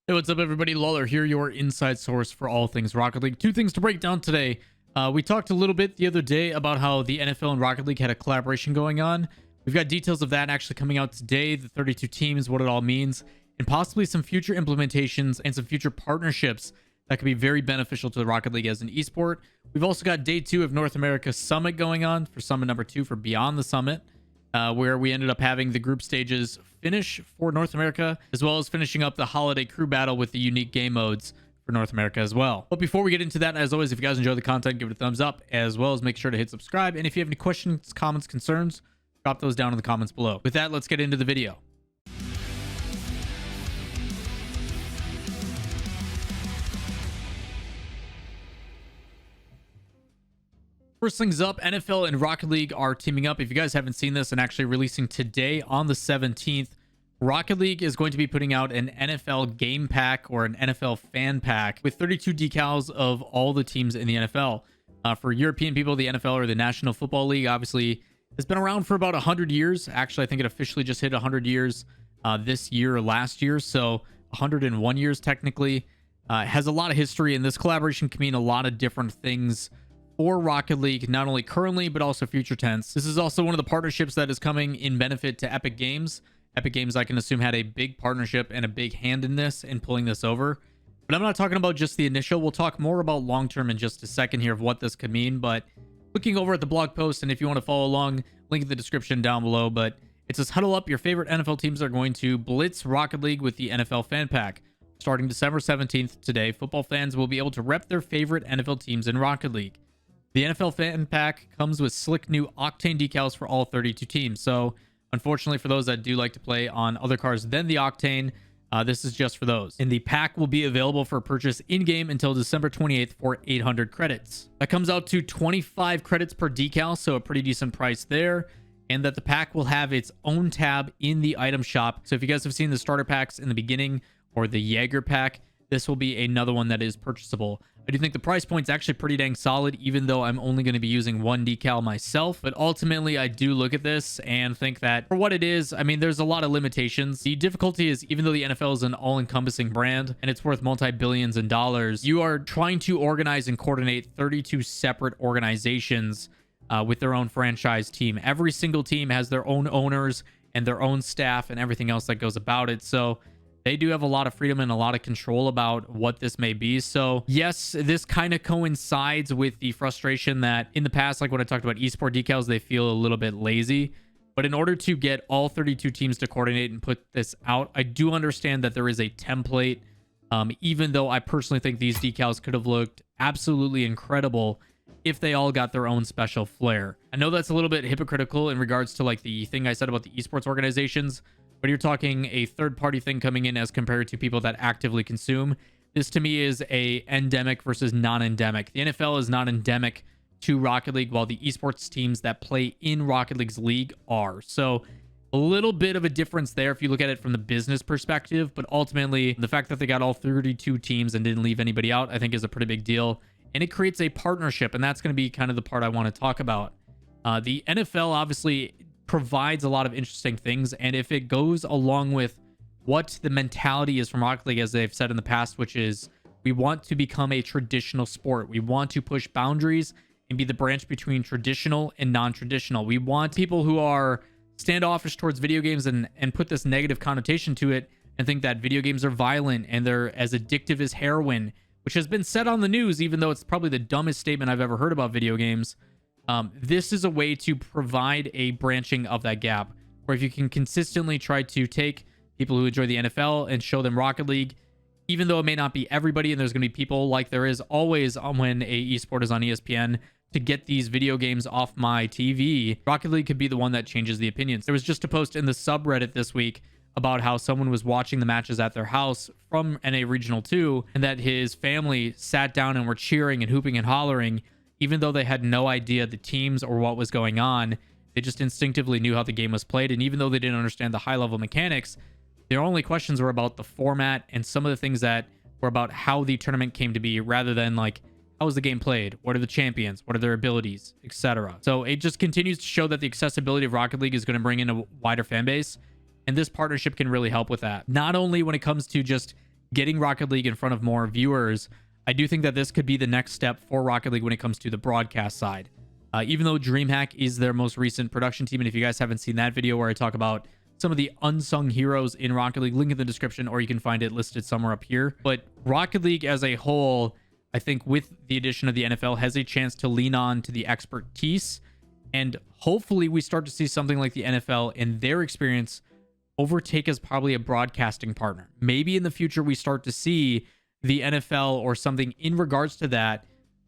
Hey, what's up, everybody? Lawler here, your inside source for all things Rocket League. Two things to break down today. We talked a little bit the other day about how the NFL and Rocket League had a collaboration going on. We've got details of that actually coming out today, the 32 teams, what it all means, and possibly some future implementations and some future partnerships that could be very beneficial to the Rocket League as an esport. We've also got day 2 of North America Summit going on for Summit number 2 for Beyond the Summit, where we ended up having the group stages finish for North America, as well as finishing up the holiday crew battle with the unique game modes for North America as well. But before we get into that, as always, if you guys enjoy the content, give it a thumbs up, as well as make sure to hit subscribe. And if you have any questions, comments, concerns, drop those down in the comments below. With that, let's get into the video. First things up, NFL and Rocket League are teaming up. If you guys haven't seen this, and actually releasing today on the 17th, Rocket League is going to be putting out an NFL game pack or an NFL fan pack with 32 decals of all the teams in the NFL. For European people, the NFL, or the National Football League, obviously has been around for about 100 years. Actually, I think it officially just hit 100 years this year or last year, so 101 years technically. It has a lot of history, and this collaboration can mean a lot of different things for Rocket League, not only currently, but also future tense. This is also one of the partnerships that is coming in benefit to Epic Games. Epic Games, I can assume, had a big partnership and a big hand in this and pulling this over. But I'm not talking about just the initial. We'll talk more about long-term in just a second here of what this could mean. But looking over at the blog post, and if you want to follow along, link in the description down below. But it says, huddle up. Your favorite NFL teams are going to blitz Rocket League with the NFL Fan Pack. Starting December 17th today, football fans will be able to rep their favorite NFL teams in Rocket League. The NFL Fan Pack comes with slick new Octane decals for all 32 teams. So, unfortunately, for those that do like to play on other cars than the Octane, this is just for those. And the pack will be available for purchase in-game until December 28th for 800 credits. That comes out to 25 credits per decal, so a pretty decent price there. And that the pack will have its own tab in the item shop. So if you guys have seen the starter packs in the beginning, or the Jaeger pack, this will be another one that is purchasable. I do think the price point's actually pretty dang solid, even though I'm only going to be using one decal myself. But ultimately, I do look at this and think that for what it is, I mean, there's a lot of limitations. The difficulty is, even though the NFL is an all-encompassing brand and it's worth multi-billions in dollars, you are trying to organize and coordinate 32 separate organizations with their own franchise team. Every single team has their own owners and their own staff and everything else that goes about it. So they do have a lot of freedom and a lot of control about what this may be. So yes, this kind of coincides with the frustration that in the past, like when I talked about esport decals, they feel a little bit lazy. But in order to get all 32 teams to coordinate and put this out, I do understand that there is a template, even though I personally think these decals could have looked absolutely incredible if they all got their own special flair. I know that's a little bit hypocritical in regards to like the thing I said about the esports organizations, but you're talking a third-party thing coming in as compared to people that actively consume. This to me is a endemic versus non-endemic. The NFL is not endemic to Rocket League, while the esports teams that play in Rocket League's league are. So a little bit of a difference there if you look at it from the business perspective, but ultimately the fact that they got all 32 teams and didn't leave anybody out, I think is a pretty big deal. And it creates a partnership, and that's going to be kind of the part I want to talk about. The NFL obviously provides a lot of interesting things, and if it goes along with what the mentality is from Rocket League, as they've said in the past, which is we want to become a traditional sport, we want to push boundaries and be the branch between traditional and non-traditional. We want people who are standoffish towards video games and put this negative connotation to it and think that video games are violent and they're as addictive as heroin, which has been said on the news, even though it's probably the dumbest statement I've ever heard about video games. This is a way to provide a branching of that gap, where if you can consistently try to take people who enjoy the NFL and show them Rocket League, even though it may not be everybody, and there's going to be people like there is always when a esport is on ESPN, to get these video games off my TV, Rocket League could be the one that changes the opinions. There was just a post in the subreddit this week about how someone was watching the matches at their house from NA Regional 2, and that his family sat down and were cheering and hooping and hollering, even though they had no idea the teams or what was going on. They just instinctively knew how the game was played. And even though they didn't understand the high-level mechanics, their only questions were about the format and some of the things that were about how the tournament came to be, rather than like, how was the game played? What are the champions? What are their abilities? Etc. So it just continues to show that the accessibility of Rocket League is going to bring in a wider fan base. And this partnership can really help with that. Not only when it comes to just getting Rocket League in front of more viewers, I do think that this could be the next step for Rocket League when it comes to the broadcast side. Even though DreamHack is their most recent production team, and if you guys haven't seen that video where I talk about some of the unsung heroes in Rocket League, link in the description, or you can find it listed somewhere up here. But Rocket League as a whole, I think with the addition of the NFL, has a chance to lean on to the expertise, and hopefully we start to see something like the NFL and their experience overtake as probably a broadcasting partner. Maybe in the future we start to see the NFL or something in regards to that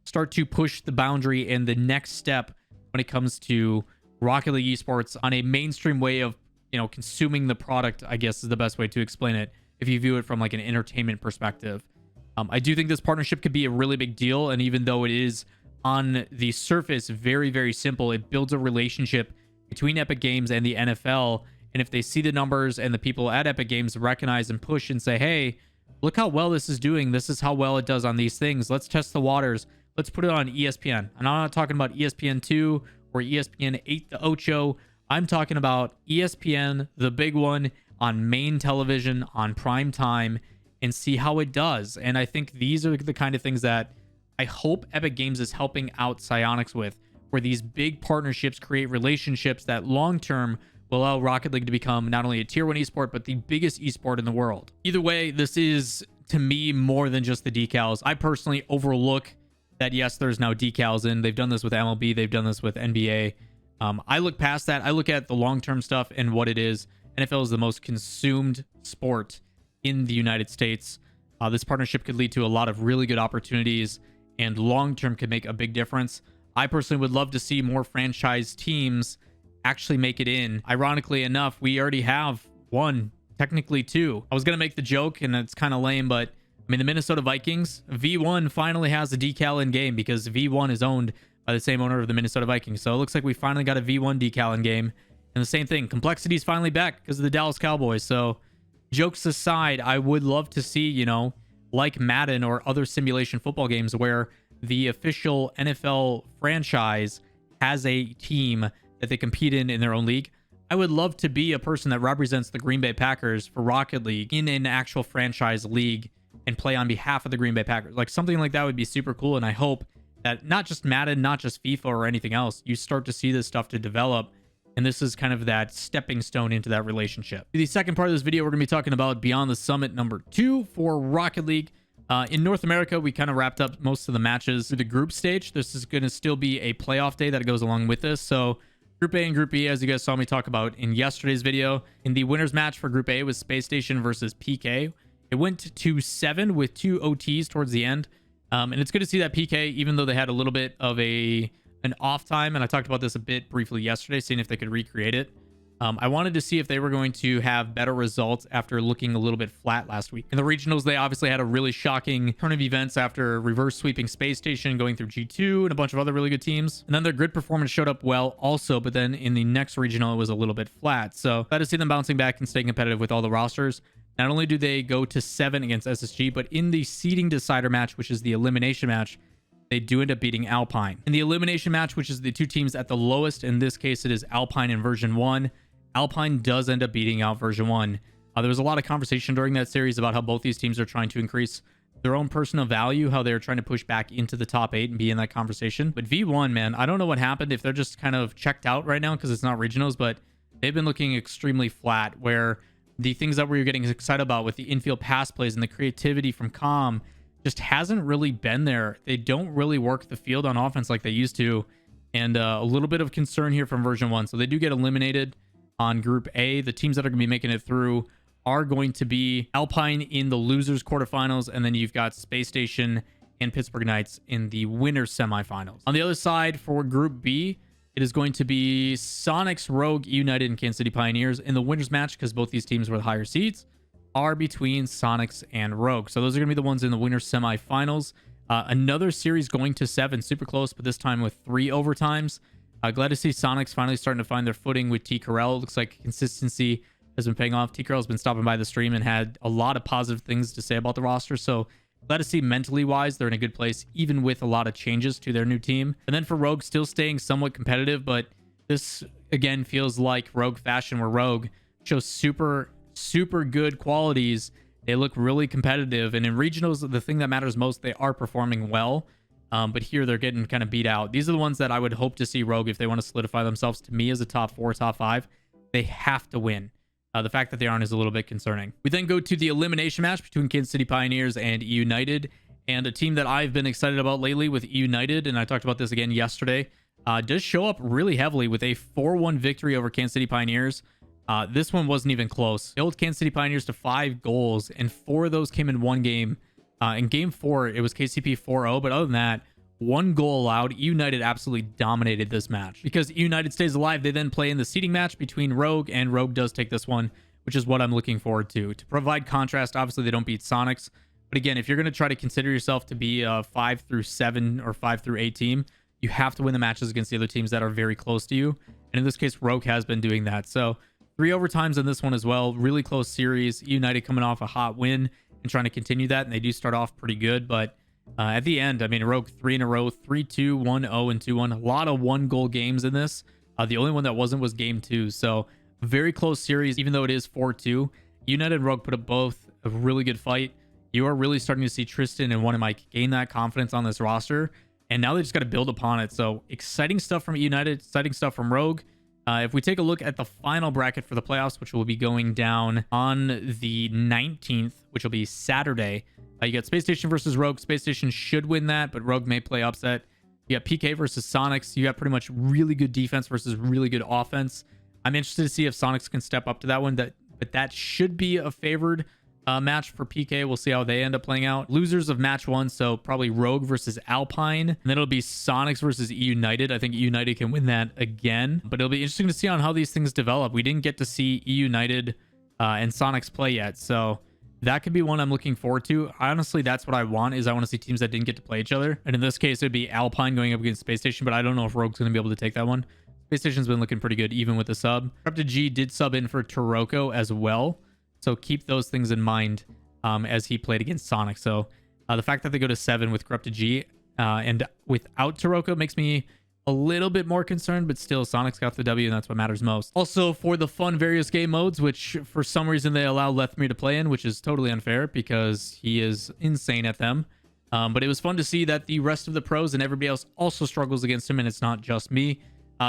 start to push the boundary and the next step when it comes to Rocket League esports on a mainstream way of, you know, consuming the product, I guess is the best way to explain it, if you view it from like an entertainment perspective. I do think this partnership could be a really big deal, and even though it is on the surface very, very simple, it builds a relationship between Epic Games and the NFL. And if they see the numbers and the people at Epic Games recognize and push and say, hey, look how well this is doing, this is how well it does on these things, let's test the waters, let's put it on ESPN. And I'm not talking about ESPN2 or ESPN 8 the Ocho. I'm talking about ESPN, the big one, on main television, on prime time, and see how it does. And I think these are the kind of things that I hope Epic Games is helping out Psyonix with, where these big partnerships create relationships that long-term will allow Rocket League to become not only a tier 1 esport, but the biggest esport in the world. Either way, this is, to me, more than just the decals. I personally overlook that, yes, there's now decals in. They've done this with MLB. They've done this with NBA. I look past that. I look at the long-term stuff and what it is. NFL is the most consumed sport in the United States. This partnership could lead to a lot of really good opportunities, and long-term could make a big difference. I personally would love to see more franchise teams actually make it in. Ironically enough, we already have one, technically two. I was going to make the joke, and it's kind of lame, but I mean, the Minnesota Vikings, V1 finally has a decal in game because V1 is owned by the same owner of the Minnesota Vikings. So it looks like we finally got a V1 decal in game. And the same thing, complexity is finally back because of the Dallas Cowboys. So jokes aside, I would love to see, you know, like Madden or other simulation football games where the official NFL franchise has a team that they compete in their own league. I would love to be a person that represents the Green Bay Packers for Rocket League in an actual franchise league and play on behalf of the Green Bay Packers. Like, something like that would be super cool. And I hope that not just Madden, not just FIFA or anything else, you start to see this stuff to develop. And this is kind of that stepping stone into that relationship. The second part of this video, we're going to be talking about Beyond the Summit number 2 for Rocket League. In North America, we kind of wrapped up most of the matches through the group stage. This is going to still be a playoff day that goes along with this. So Group A and Group B, as you guys saw me talk about in yesterday's video, in the winners match for Group A was Space Station versus PK. It went to 7 with 2 OTs towards the end. And it's good to see that PK, even though they had a little bit of an off time, and I talked about this a bit briefly yesterday, seeing if they could recreate it. I wanted to see if they were going to have better results after looking a little bit flat last week. In the regionals, they obviously had a really shocking turn of events after reverse sweeping Space Station, going through G2 and a bunch of other really good teams. And then their grid performance showed up well also, but then in the next regional, it was a little bit flat. So glad to see them bouncing back and staying competitive with all the rosters. Not only do they go to 7 against SSG, but in the seeding decider match, which is the elimination match, they do end up beating Alpine. In the elimination match, which is the two teams at the lowest, in this case, it is Alpine and version 1. Alpine does end up beating out version 1. There was a lot of conversation during that series about how both these teams are trying to increase their own personal value, how they're trying to push back into the top 8 and be in that conversation. But V1, man, I don't know what happened, if they're just kind of checked out right now because it's not regionals, but they've been looking extremely flat, where the things that we were getting excited about with the infield pass plays and the creativity from Com just hasn't really been there. They don't really work the field on offense like they used to. And a little bit of concern here from version 1. So they do get eliminated on Group A. The teams that are going to be making it through are going to be Alpine in the losers quarterfinals, and then you've got Space Station and Pittsburgh Knights in the winners semifinals. On the other side, for Group B, it is going to be Sonics, Rogue, United, and Kansas City Pioneers in the winners match, because both these teams were the higher seeds, are between Sonics and Rogue. So those are going to be the ones in the winners semifinals. Another series going to 7, super close, but this time with 3 overtimes. Glad to see Sonics finally starting to find their footing with T. Carell. Looks like consistency has been paying off. T. Carell's been stopping by the stream and had a lot of positive things to say about the roster. So glad to see mentally wise they're in a good place, even with a lot of changes to their new team. And then for Rogue, still staying somewhat competitive, but this again feels like Rogue fashion, where Rogue shows super good qualities They look really competitive. And in regionals, the thing that matters most, they are performing well. But here they're getting kind of beat out. These are the ones that I would hope to see Rogue if they want to solidify themselves to me as a top 4, top 5. They have to win. The fact that they aren't is a little bit concerning. We then go to the elimination match between Kansas City Pioneers and E United. And a team that I've been excited about lately with E United, and I talked about this again yesterday, does show up really heavily with a 4-1 victory over Kansas City Pioneers. This one wasn't even close. They held Kansas City Pioneers to 5 goals, and 4 of those came in one game. In game 4, it was KCP 4-0, but other than that, 1 goal allowed. United absolutely dominated this match. Because United stays alive, they then play in the seeding match between Rogue, and Rogue does take this one, which is what I'm looking forward to. To provide contrast, obviously they don't beat Sonics, but again, if you're going to try to consider yourself to be a 5 through 7 or 5 through 8 team, you have to win the matches against the other teams that are very close to you. And in this case, Rogue has been doing that. So 3 overtimes in this one as well. Really close series. United coming off a hot win and trying to continue that. And they do start off pretty good. But at the end, I mean, Rogue 3 in a row, 3-2, 1-0, and 2-1. A lot of 1-goal games in this. The only one that wasn't was game 2. So very close series, even though it is 4-2. United and Rogue put up both a really good fight. You are really starting to see Tristan and One Mike gain that confidence on this roster. And now they just got to build upon it. So exciting stuff from United, exciting stuff from Rogue. If we take a look at the final bracket for the playoffs, which will be going down on the 19th, which will be Saturday, you got Space Station versus Rogue. Space Station should win that, but Rogue may play upset. You got PK versus Sonics. You got pretty much really good defense versus really good offense. I'm interested to see if Sonics can step up to that one. But that should be a favored match for PK. We'll see how they end up playing out. Losers of match 1, so probably Rogue versus Alpine, and then it'll be Sonics versus E United. I think E United can win that again, but it'll be interesting to see on how these things develop. We didn't get to see E United and Sonics play yet, so that could be one I'm looking forward to. Honestly, that's what I want, is I want to see teams that didn't get to play each other, and in this case it'd be Alpine going up against Space Station, but I don't know if Rogue's going to be able to take that one. Space Station's been looking pretty good even with the sub. Corrupted G did sub in for Taroko as well, so keep those things in mind as he played against Sonic. So the fact that they go to 7 with Corrupted G and without Taroko makes me a little bit more concerned, but still Sonic's got the W, and that's what matters most. Also, for the fun various game modes, which for some reason they allow Lethmere to play in, which is totally unfair because he is insane at them. But it was fun to see that the rest of the pros and everybody else also struggles against him, and it's not just me.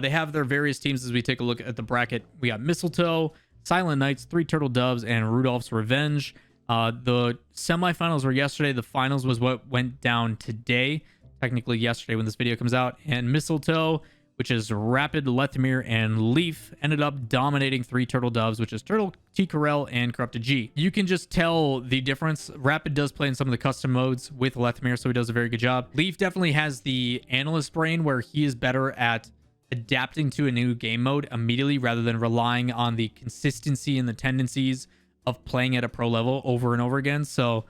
They have their various teams as we take a look at the bracket. We got Mistletoe, Silent Knights, 3 Turtle Doves, and Rudolph's Revenge. The semifinals were yesterday. The finals was what went down today. Technically yesterday when this video comes out. And Mistletoe, which is Rapid, Lethmere, and Leaf, ended up dominating 3 Turtle Doves, which is Turtle, T. Corel, and Corrupted G. You can just tell the difference. Rapid does play in some of the custom modes with Lethmere, so he does a very good job. Leaf definitely has the analyst brain where he is better at adapting to a new game mode immediately rather than relying on the consistency and the tendencies of playing at a pro level over and over again. So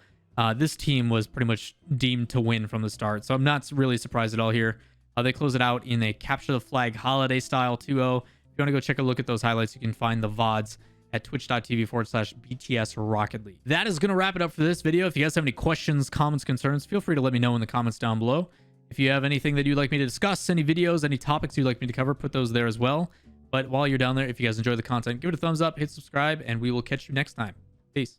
this team was pretty much deemed to win from the start. So I'm not really surprised at all here. They close it out in a capture the flag holiday style 2-0. If you want to go check a look at those highlights, you can find the VODs at twitch.tv/BTS Rocket League. That is going to wrap it up for this video. If you guys have any questions, comments, concerns, feel free to let me know in the comments down below. If you have anything that you'd like me to discuss, any videos, any topics you'd like me to cover, put those there as well. But while you're down there, if you guys enjoy the content, give it a thumbs up, hit subscribe, and we will catch you next time. Peace.